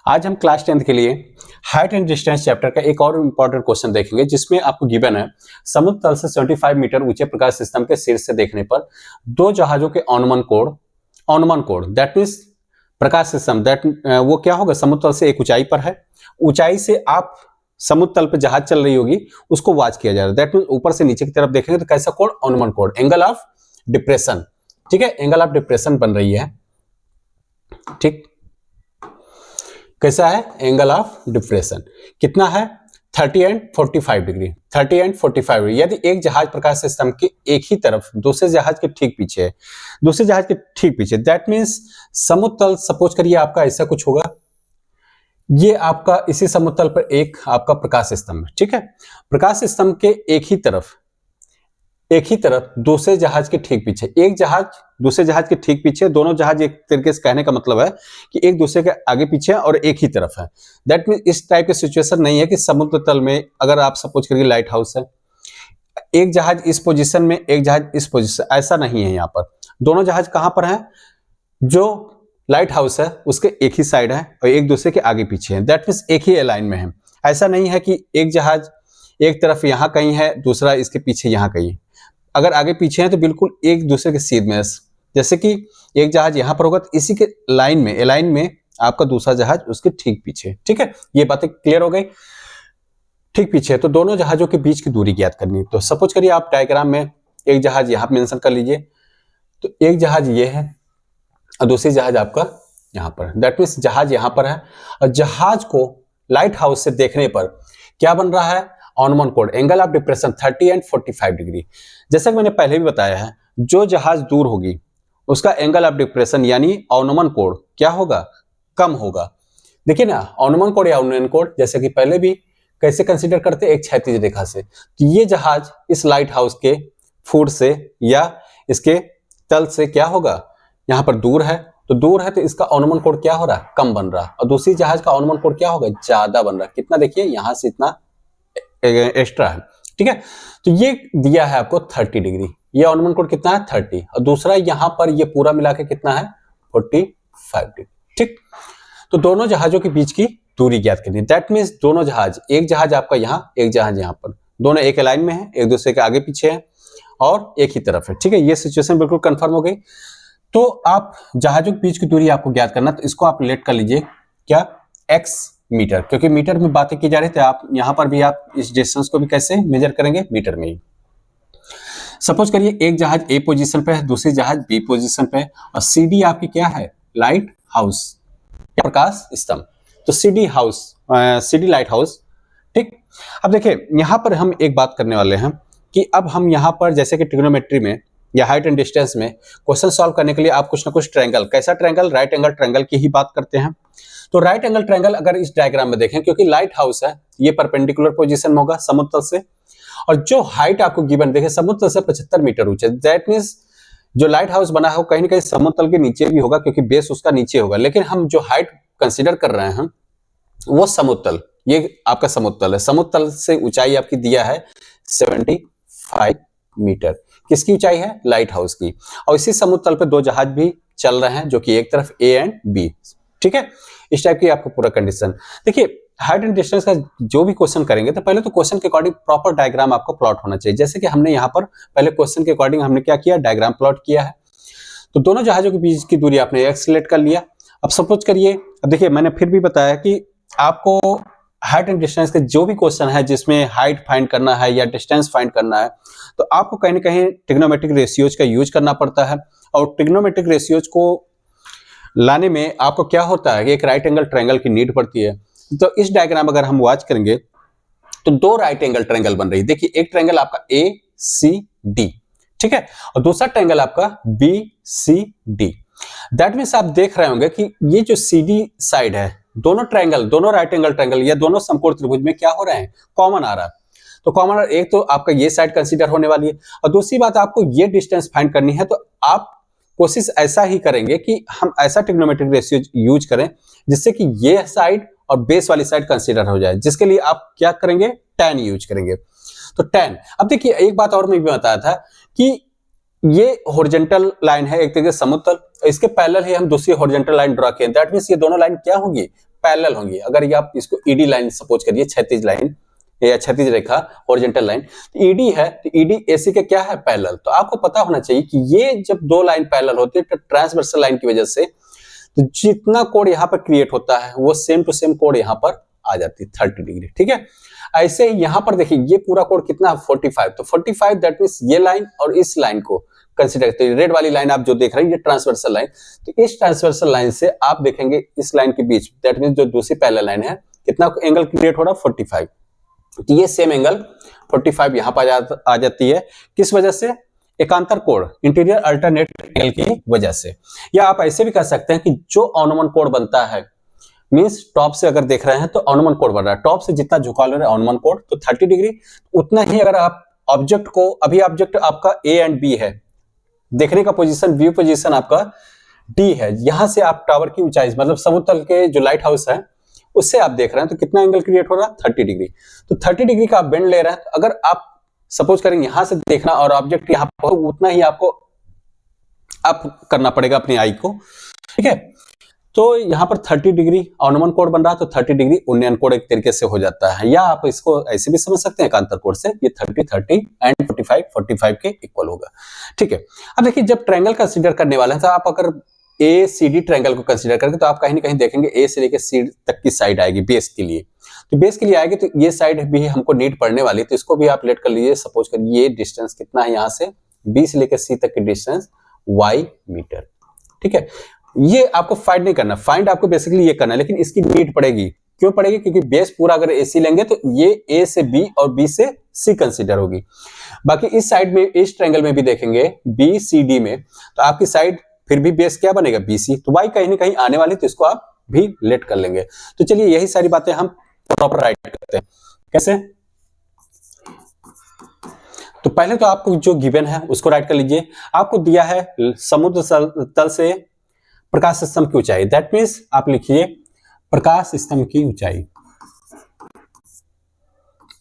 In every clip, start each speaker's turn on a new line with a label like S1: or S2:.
S1: आज हम class 10th के लिए हाइट एंड डिस्टेंस चैप्टर का एक और इंपॉर्टेंट क्वेश्चन देखेंगे, जिसमें आपको गिवन है समुद्र तल से 75 मीटर ऊंचे प्रकाश सिस्टम के शीर्ष से देखने पर दो जहाजों के अनुमान कोण that means Prakash system that वो क्या होगा, समुद्र तल से एक ऊंचाई पर है, ऊंचाई से आप समुद्र तल पर जहाज चल रही होगी उसको वॉच किया जा रहा है। दैट मींस ऊपर से नीचे की तरफ देखेंगे तो कैसा कोण, अनुमान कोण, एंगल ऑफ डिप्रेशन। ठीक है, एंगल ऑफ डिप्रेशन बन रही है। ठीक, कैसा है एंगल ऑफ डिप्रेशन, कितना है 30 एंड 45 डिग्री, 30 एंड 45 डिग्री। यदि एक जहाज प्रकाश सिस्टम के एक ही तरफ दूसरे जहाज के ठीक पीछे है, दूसरे जहाज के ठीक पीछे, दैट मींस समुद्र तल सपोज करिए आपका ऐसा कुछ होगा, ये आपका इसी समुद्र तल पर एक आपका प्रकाश सिस्टम है। ठीक है, प्रकाश सिस्टम के एक ही तरफ दूसरे जहाज के ठीक पीछे, एक जहाज दूसरे जहाज के ठीक पीछे, दोनों जहाज एक तरीके से कहने का मतलब है कि एक दूसरे के आगे पीछे और एक ही तरफ है। दैट मीन इस टाइप की सिचुएशन नहीं है कि समुद्र तल में अगर आप सपोज करिए लाइट हाउस है, एक जहाज इस पोजीशन में एक जहाज इस पोजीशन, ऐसा नहीं है। यहाँ पर दोनों जहाज कहां पर है, जो लाइट हाउस है उसके एक ही साइड है और एक दूसरे के आगे पीछे है। दैट मीन्स एक ही अलाइन में है। ऐसा नहीं है कि एक जहाज एक तरफ यहां कहीं है, दूसरा इसके पीछे यहां कहीं। अगर आगे पीछे है तो बिल्कुल एक दूसरे के सीध में, जैसे कि एक जहाज यहां पर होगा तो इसी के लाइन में आपका दूसरा जहाज उसके ठीक पीछे। ठीक है, ये बातें क्लियर हो गई। ठीक पीछे तो दोनों जहाजों के बीच की दूरी ज्ञात करनी है। तो सपोज करिए आप डायग्राम में एक जहाज यहां मेंशन कर लीजिए, तो एक जहाज ये है और दूसरी जहाज आपका यहां पर है। दैट मीन्स जहाज यहां पर है और जहाज को लाइट हाउस से देखने पर क्या बन रहा है, अनुमान कोण, angle of depression 30 and 45 degree. जैसा कि मैंने पहले भी बताया है, जो जहाज दूर होगी उसका एंगल ऑफ डिप्रेशन यानी अनुमान कोण क्या होगा, कम होगा। देखिए ना, अनुमान कोण या अनुमान कोण जैसे कि पहले भी कैसे कंसीडर करते हैं, एक क्षैतिज रेखा से। तो ये जहाज इस लाइट हाउस के फुट से या इसके तल से क्या होगा, यहाँ पर दूर है, तो दूर है तो इसका अनुमान कोण क्या हो रहा है, कम बन रहा है। और दूसरी जहाज का अनुमान कोण क्या होगा, ज्यादा बन रहा है। कितना, देखिए यहां से इतना एक्स्ट्रा है। ठीक है, तो ये दिया है आपको 30 डिग्री, ये अनुमान कोण कितना है 30, और दूसरा यहां पर ये पूरा मिला के कितना है 45 डिग्री। ठीक, तो दोनों जहाजों के बीच की दूरी ज्ञात करनी है। दैट मींस दोनों जहाज, एक जहाज आपका यहां, एक जहाज यहां पर, दोनों एक लाइन में है, एक दूसरे के आगे पीछे है और एक ही तरफ है। ठीक है, ये सिचुएशन बिल्कुल कंफर्म हो गई। तो आप जहाजों के बीच की दूरी आपको ज्ञात करना, तो इसको आप रिलेट कर लीजिए क्या, x मीटर, क्योंकि मीटर में बातें की जा रही थी। आप यहां पर भी आप इस डिस्टेंस को भी कैसे मेजर करेंगे, मीटर में ही। सपोज करिए एक जहाज ए पोजीशन पे है, दूसरी जहाज बी पोजीशन पे है, और सीडी आपकी क्या है, लाइट हाउस या प्रकाश स्तंभ। तो सीडी लाइट हाउस। ठीक, अब देखिए यहां पर हम एक बात करने वाले हैं कि अब हम यहां पर जैसे कि ट्रिग्नोमेट्री में या हाइट एंड डिस्टेंस में क्वेश्चन सॉल्व करने के लिए आप कुछ ना कुछ ट्रायंगल, कैसा ट्रायंगल, राइट एंगल ट्रायंगल की ही बात करते हैं। तो राइट एंगल ट्रायंगल अगर इस डायग्राम में देखें, क्योंकि लाइट हाउस है, ये परपेंडिकुलर पोजीशन में होगा समुद्र तल से, और जो हाइट आपको गिवन देखे समुद्र तल से 75 मीटर ऊंचे, दैट मींस जो लाइट हाउस बना है कहीं ना कहीं समुद्र तल के नीचे भी होगा, क्योंकि बेस उसका नीचे होगा। लेकिन हम जो हाइट कंसिडर कर रहे हैं वो समुद्र तल, ये आपका समुद्र तल है। समुद्र तल से ऊंचाई आपकी दिया है 75 मीटर। किसकी ऊंचाई है, लाइट हाउस की। और इसी समुद्र तल पे दो जहाज भी चल रहे हैं, जो कि एक तरफ ए एंड बी। ठीक है, इस टाइप की आपको पूरा कंडीशन। देखिए हाइट एंड डिस्टेंस का जो भी क्वेश्चन करेंगे तो पहले तो क्वेश्चन के अकॉर्डिंग प्रॉपर डायग्राम आपको प्लॉट होना चाहिए। जैसे कि हमने यहाँ पर पहले क्वेश्चन के अकॉर्डिंग हमने क्या किया, डायग्राम प्लॉट किया है। तो दोनों जहाजों के बीच की दूरी आपने एक्स सिलेक्ट कर लिया। अब सपोज करिए, अब देखिए मैंने फिर भी बताया कि आपको हाइट एंड डिस्टेंस के जो भी क्वेश्चन है जिसमें हाइट फाइंड करना है या डिस्टेंस फाइंड करना है, तो आपको कहीं ना कहीं ट्रिग्नोमेट्रिक रेशियोज का यूज करना पड़ता है। और ट्रिग्नोमेट्रिक रेशियोज को लाने में आपको क्या होता है कि एक राइट एंगल ट्रायंगल की नीड पड़ती है। तो इस डायग्राम अगर हम वॉच करेंगे तो दो राइट एंगल ट्रायंगल बन रही है। देखिए एक ट्रायंगल आपका ए सी डी, ठीक है, और दूसरा ट्रायंगल आपका B C D. That means आप देख रहे होंगे कि ये जो सी डी साइड है, दोनों ट्रायंगल, दोनों राइट एंगल ट्रायंगल या दोनों समकोण त्रिभुज में क्या हो रहे हैं, कॉमन आ रहा है। तो कॉमन एक तो आपका ये साइड कंसीडर होने वाली है, और दूसरी बात आपको ये डिस्टेंस फाइंड करनी है। तो आप कोशिश ऐसा ही करेंगे कि हम ऐसा ट्रिग्नोमेट्रिक रेशियो यूज करें जिससे कि ये साइड और बेस वाली साइड कंसीडर हो जाए, जिसके लिए आप क्या करेंगे, tan यूज करेंगे। तो tan, अब देखिए एक बात और मैं भी बताया था कि ये हॉरिजॉन्टल लाइन है एक तरीके से समुद्र तल, इसके पैरेलल ही हम दूसरी हॉरिजॉन्टल लाइन ड्रॉ किए। दैट मींस ये दोनों लाइन क्या होगी, पैरेलल होंगी। अगर ये आप इसको ईडी लाइन सपोज करिए, क्षैतिज लाइन या क्षैतिज रेखा, हॉरिजॉन्टल लाइन, तो ईडी है, तो ईडी एसी का क्या है, पैरेलल। तो आपको पता होना चाहिए कि ये जब दो लाइन पैरेलल होती है तो ट्रांसवर्सल लाइन की वजह से तो जितना कोण यहाँ पर क्रिएट होता है वो सेम टू सेम कोण यहाँ पर आ जाती है 30 डिग्री। ठीक है, ऐसे ही यहाँ पर देखिए ये पूरा कोण कितना है 45, तो 45 दैट मींस ये लाइन और इस लाइन को कंसीडर करते हैं। रेड वाली लाइन आप जो देख रहे हैं ये ट्रांसवर्सल लाइन, तो इस ट्रांसवर्सल लाइन से आप देखेंगे इस लाइन के बीच दैट मींस जो दूसरी पैरेलल लाइन है कितना एंगल क्रिएट हो रहा है 45, तो ये सेम एंगल 45 यहाँ पर आ जाती है। किस वजह से, एकांतर कोण, इंटीरियर अल्टरनेट एंगल की वजह से। या आप ऐसे भी कह सकते हैं कि जो अनुमान कोण बनता है मींस टॉप से अगर देख रहे हैं तो अनुमान कोण बन रहा है, टॉप से जितना झुकाव ले रहा है अनुमान कोण तो 30 डिग्री, उतना ही अगर आप ऑब्जेक्ट को, अभी ऑब्जेक्ट आपका ए एंड बी है, देखने का पोजीशन, व्यू पोजीशन आपका डी है, यहां से आप टावर की ऊंचाई मतलब समुद्र तल के जो लाइट हाउस है उससे आप देख रहे हैं तो कितना एंगल क्रिएट हो रहा है 30 डिग्री। तो 30 डिग्री का आप बेंड ले रहे हैं, तो अगर आप सपोज करेंगे यहां से देखना और ऑब्जेक्ट यहाँ पर उतना ही आपको अप करना पड़ेगा अपनी आई को। ठीक है, तो यहाँ पर 30 डिग्री अनुमान कोण बन रहा है तो 30 डिग्री उन्नयन कोण एक तरीके से हो जाता है। या आप इसको ऐसे भी समझ सकते हैं एकांतर कोण से, ये 30 एंड 45 के इक्वल होगा। ठीक है, अब देखिए जब ट्रायंगल कंसीडर करने वाले हैं तो आप अगर ए सी डी ट्रायंगल को कंसीडर करेंगे तो आप कहीं ना कहीं देखेंगे ए से लेकर सी तक की साइड आएगी बेस के लिए, तो बेस के लिए आएगी तो ये साइड भी हमको नीड पड़ने वाली है, तो इसको भी आप लेट कर लीजिए। सपोज करिए ये डिस्टेंस कितना है यहाँ से बी से लेकर सी तक की डिस्टेंस y मीटर। ठीक है, ये आपको फाइंड नहीं करना, फाइंड आपको बेसिकली ये करना है, लेकिन इसकी नीड पड़ेगी। क्यों पड़ेगी, क्योंकि बेस पूरा अगर AC लेंगे तो ये A से B और B से C कंसीडर होगी। बाकी इस साइड में, इस ट्रायंगल में भी देखेंगे BCD में, तो आपकी साइड फिर भी बेस क्या बनेगा BC, तो y कहीं ना कहीं आने वाली, तो इसको आप भी लेट कर लेंगे। तो चलिए यही सारी बातें हम प्रॉपर राइट करते हैं। कैसे, तो पहले तो आपको जो गिवन है उसको राइट कर लीजिए। आपको दिया है समुद्र तल से प्रकाश स्तंभ की ऊंचाई, दैट मीन्स आप लिखिए प्रकाश स्तंभ की ऊंचाई,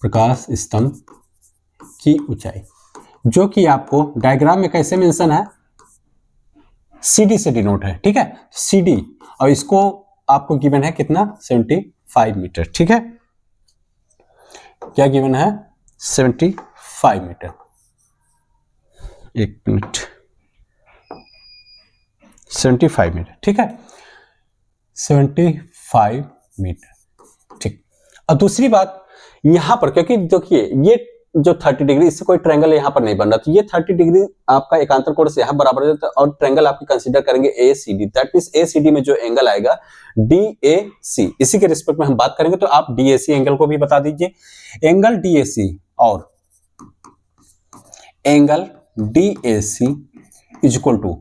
S1: प्रकाश स्तंभ की ऊंचाई, जो कि आपको डायग्राम में कैसे मेंशन है, CD से डिनोट है। ठीक है, CD, और इसको आपको गिवन है कितना 75 मीटर। ठीक है, क्या गिवन है 75 मीटर, एक मिनट, 75 मीटर। ठीक है, 75 मीटर। ठीक, और दूसरी बात यहां पर, क्योंकि देखिए ये जो 30 डिग्री, इससे कोई ट्रायंगल यहां पर नहीं बन रहा, तो ये 30 डिग्री आपका एकांतर कोण से यहां बराबर हो जाता है, और ट्रायंगल आपकी कंसीडर करेंगे ACD, दैट मींस ACD में जो एंगल आएगा DAC, इसी के रिस्पेक्ट में हम बात करेंगे, तो आप DAC एंगल को भी बता दीजिए। एंगल DAC और angle DAC is equal to,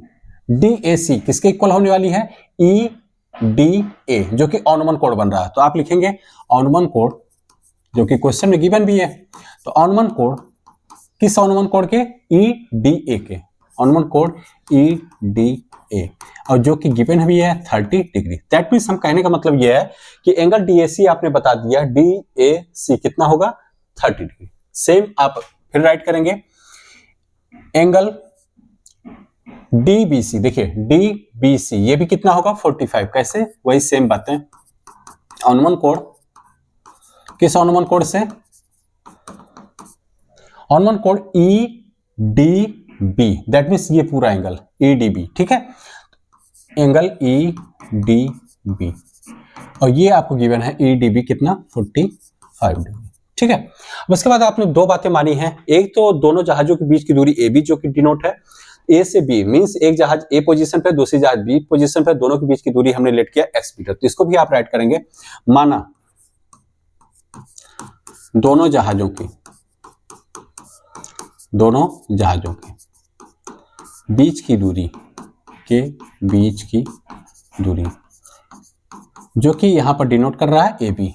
S1: DAC किसके इक्वल होने वाली है, EDA, जो कि अनुमान कोण बन रहा है, तो आप लिखेंगे अनुमान कोण, जो कि क्वेश्चन में गिवन भी है, तो अनुमान कोण किस अनुमान कोण के, EDA के, अनुमान कोण EDA, और जो कि गिवन भी है 30 डिग्री। दैट मींस हम कहने का मतलब यह है कि एंगल DAC आपने बता दिया, DAC कितना होगा 30 डिग्री। सेम आप फिर राइट करेंगे एंगल DBC, देखिए DBC ये भी कितना होगा 45, कैसे, वही सेम बातें, अनुमान कोण किस अनुमान कोण से, अनुमान कोण EDB, दैट मींस ये पूरा एंगल EDB। ठीक है, एंगल EDB, और ये आपको गिवन है EDB कितना 45 डिग्री। ठीक है, अब उसके बाद आपने दो बातें मानी हैं, एक तो दोनों जहाजों के बीच की दूरी AB जो कि डिनोट है A से B, मींस एक जहाज A पोजीशन पे, दूसरी जहाज B पोजीशन पे, दोनों के बीच की दूरी हमने लेट किया x मीटर, तो इसको भी आप राइट करेंगे। माना दोनों जहाजों के बीच की दूरी जो कि यहां पर डिनोट कर रहा है AB,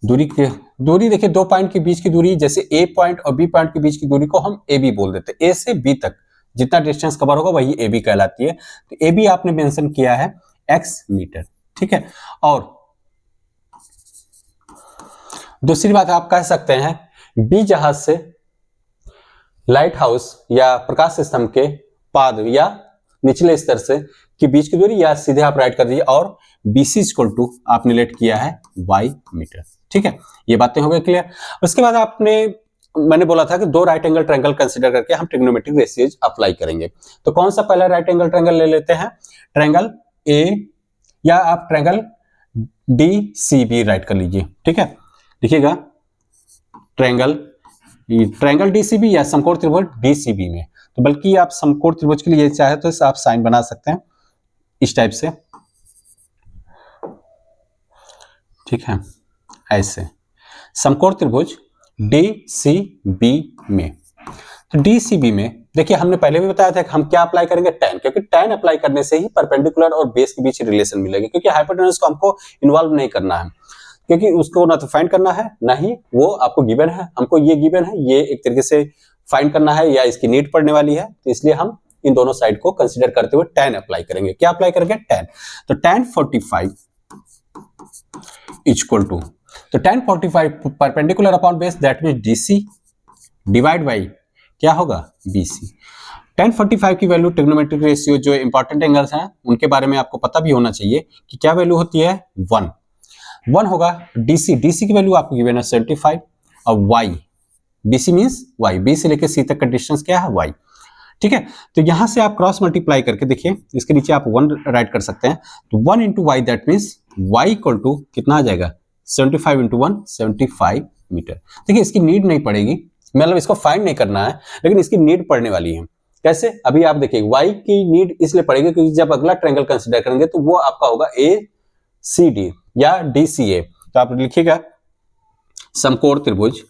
S1: दूरी देखिए दो पॉइंट के बीच की दूरी, जैसे A पॉइंट और B पॉइंट के बीच की दूरी को हम AB बोल देते हैं। A से B तक जितना डिस्टेंस कवर होगा वही AB कहलाती है, तो AB आपने मेंशन किया है x मीटर। ठीक है, और दूसरी बात आप कह सकते हैं B जहाज से लाइट हाउस या प्रकाश स्तंभ के पाद या निचले स्तर से के बीच की दूरी, या सीधे आप राइट कर दीजिए और BC इक्वल टू आपने लेट किया है y मीटर। ठीक है, ये बातें हो गई क्लियर। उसके बाद मैंने बोला था कि दो राइट एंगल ट्रायंगल कंसीडर करके हम ट्रिग्नोमेट्रिक रेशियोज अप्लाई करेंगे। तो कौन सा पहला राइट एंगल ट्रायंगल ले लेते हैं? ट्रायंगल ए, या आप ट्रायंगल DCB राइट कर लीजिए। ठीक है, देखिएगा ट्रायंगल DCB या समकोण त्रिभुज DCB में, तो बल्कि आप समकोण त्रिभुज के लिए चाहे तो आप साइन बना सकते हैं इस टाइप से। ठीक है, ऐसे समकोण त्रिभुज DCB में। तो DCB में देखिए हमने पहले भी बताया था कि हम क्या अप्लाई करेंगे? tan, क्योंकि tan अप्लाई करने से ही परपेंडिकुलर और बेस के बीच रिलेशन मिलेगा, क्योंकि हाइपोटेनस को हमको इन्वॉल्व नहीं करना है, क्योंकि उसको ना तो फाइंड करना है ना ही वो आपको गिवन है। हमको ये गिवन है, ये एक तरीके से फाइंड करना है या इसकी नीड पड़ने वाली है, तो इसलिए हम इन दोनों साइड को कंसीडर करते हुए tan अप्लाई करेंगे। क्या अप्लाई करेंगे? tan। तो tan 45 इक्वल टू, तो tan 45 perpendicular upon base, that means DC divide by क्या होगा? BC। tan 45 की वैल्यू ट्रिग्नोमेट्रिक रेशियो जो इंपॉर्टेंट एंगल्स हैं उनके बारे में आपको पता भी होना चाहिए कि क्या वैल्यू होती है? 1 होगा। DC की वैल्यू आपको गिवन है 75, और Y, BC means Y, B से लेकर C तक का डिस्टेंस क्या है? Y। ठीक है, तो यहां से आप क्रॉस मल्टीप्लाई करके देखिए, इसके नीचे आप 1 राइट कर सकते हैं, तो 1 into Y, that means Y equal to कितना आ जाएगा? 75 इंटू 1, 75 मीटर। देखिए इसकी नीड नहीं पड़ेगी, मतलब इसको फाइंड नहीं करना है, लेकिन इसकी नीड पड़ने वाली है। कैसे? अभी आप देखिए Y की नीड इसलिए पड़ेगी क्योंकि जब अगला ट्रायंगल कंसीडर करेंगे तो वो आपका होगा ACD या DCA। तो आप लिखिएगा समकोण त्रिभुज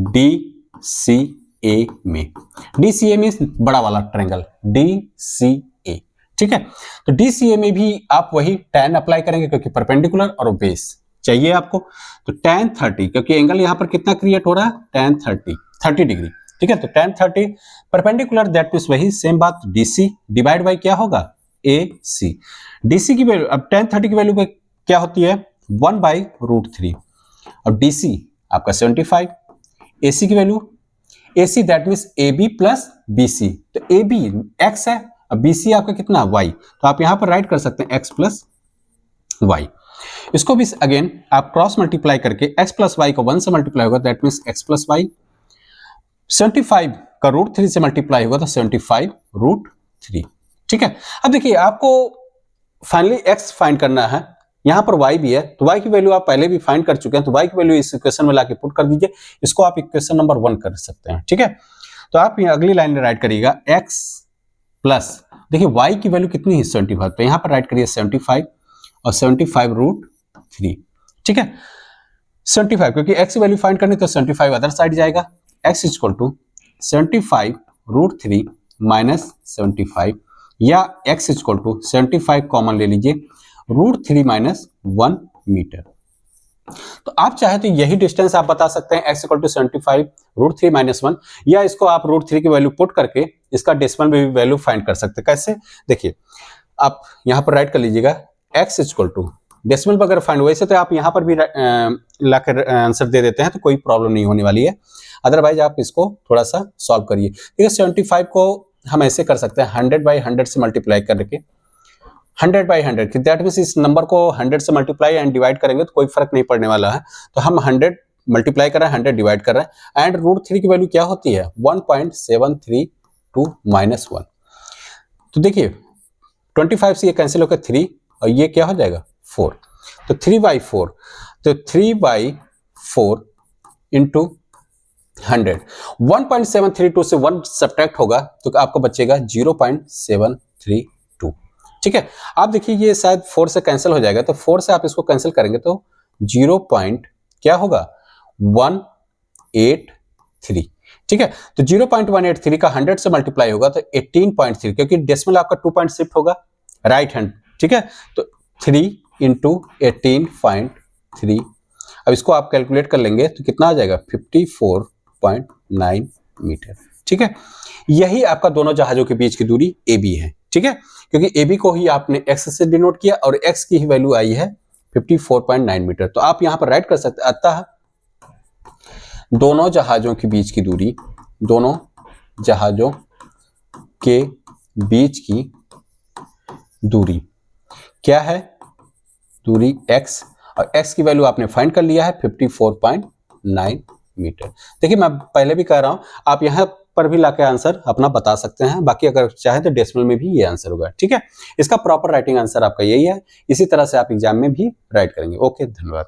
S1: DCA में, DCA मींस बड़ा वाला ट्रायंगल DCA। ठीक है, तो DCA में भी आप वही tan अप्लाई करेंगे क्योंकि परपेंडिकुलर और बेस चाहिए आपको। तो tan 30, क्योंकि एंगल यहां पर कितना क्रिएट हो रहा है? tan 30 degree. ठीक है, तो tan 30 परपेंडिकुलर, दैट मींस वही सेम बात, DC डिवाइड बाय क्या होगा? AC। DC की वैल्यू, अब tan 30 की वैल्यू क्या होती है? 1/√3। अब DC आपका 75, AC की value, AC that means AB plus BC, तो AB x है, अब BC आपका कितना? Y। तो आप यहां पर राइट कर सकते हैं x प्लस y। इसको भी अगेन आप क्रॉस मल्टीप्लाई करके x प्लस y को 1 से मल्टीप्लाई होगा, that means x plus y। 75 का √3 से मल्टीप्लाई होगा तो 75√3। ठीक है, अब देखिए आपको फाइनली x फाइंड करना है, यहां पर y भी है, तो y की वैल्यू आप पहले भी फाइंड कर चुके हैं, तो y की वैल्यू इस इक्वेशन में लाके पुट कर दीजिए। इसको आप इक्वेशन नंबर 1 कर सकते हैं। ठीक है, तो आप यहाँ अगली लाइन में राइट करिएगा x प्लस, देखिए y की वैल्यू कितनी है? 75, तो यहां पर राइट करिए 75 और 75√3। ठीक है, 75 क्योंकि x की वैल्यू फाइंड करनी तो 75 अदर साइड जाएगा, x इक्वल टू 75√3 माइनस 75, या x इक्वल टू 75 कॉमन ले लीजिए, √3 माइनस 1 मीटर। तो आप चाहे तो यही डिस्टेंस आप बता सकते हैं x इक्वल टू 75 √3 माइनस 1, या इसको आप √3 की वैल्यू पुट करके इसका डेसिमल में भी वैल्यू फाइंड कर सकते हैं। कैसे? देखिए आप यहां पर राइट कर लीजिएगा x इक्वल टू, डेसिमल पर अगर फाइंड, वैसे तो आप यहां पर भी लाकर आंसर दे देते हैं तो कोई प्रॉब्लम नहीं होने वाली है, अदरवाइज आप इसको थोड़ा सा सॉल्व करिए। देखिए 75 को हम ऐसे कर सकते हैं 100/100 से मल्टीप्लाई करके, 100/100, दैट मींस इस नंबर को 100 से मल्टीप्लाई एंड डिवाइड करेंगे तो कोई फर्क नहीं पड़ने वाला है। तो हम 100 मल्टीप्लाई कर रहे हैं, 100 डिवाइड कर रहे हैं, एंड √3 की वैल्यू क्या होती है? 1.732 माइनस 1। तो देखिए 25 से ये कैंसिल होकर 3, और ये क्या हो जाएगा? 4। तो 3/4, तो 3/4 इंटू 100, 1.732 से 1 सब्ट्रैक्ट होगा तो आपको बचेगा 0.732। ठीक है, आप देखिए ये शायद 4 से कैंसिल हो जाएगा, तो 4 से आप इसको कैंसिल करेंगे तो 0. क्या होगा? 183। ठीक है, तो 0.183 का 100 से मल्टीप्लाई होगा तो 18.3, क्योंकि डेसिमल आपका 2 पॉइंट शिफ्ट होगा राइट हैंड। ठीक है, तो 3 इंटू 18.3, अब इसको आप कैलकुलेट कर लेंगे तो कितना आ जाएगा? 54.9 मीटर। ठीक है, यही आपका दोनों जहाजों के बीच की दूरी AB है। ठीक है, क्योंकि AB को ही आपने x से डिनोट किया और x की ही वैल्यू आई है 54.9 मीटर। तो आप यहां पर राइट कर सकते हैं, अतः दोनों जहाजों के बीच की दूरी, दोनों जहाजों के बीच की दूरी क्या है, दूरी x, और x की वैल्यू आपने फाइंड कर लिया है 54.9 मीटर। देखिए मैं पहले भी कह रहा हूं, आप यहां पर भी लाके आंसर अपना बता सकते हैं, बाकी अगर चाहें तो डेसिमल में भी ये आंसर होगा। ठीक है, इसका प्रॉपर राइटिंग आंसर आपका यही है। इसी तरह से आप एग्जाम में भी राइट करेंगे। ओके, धन्यवाद।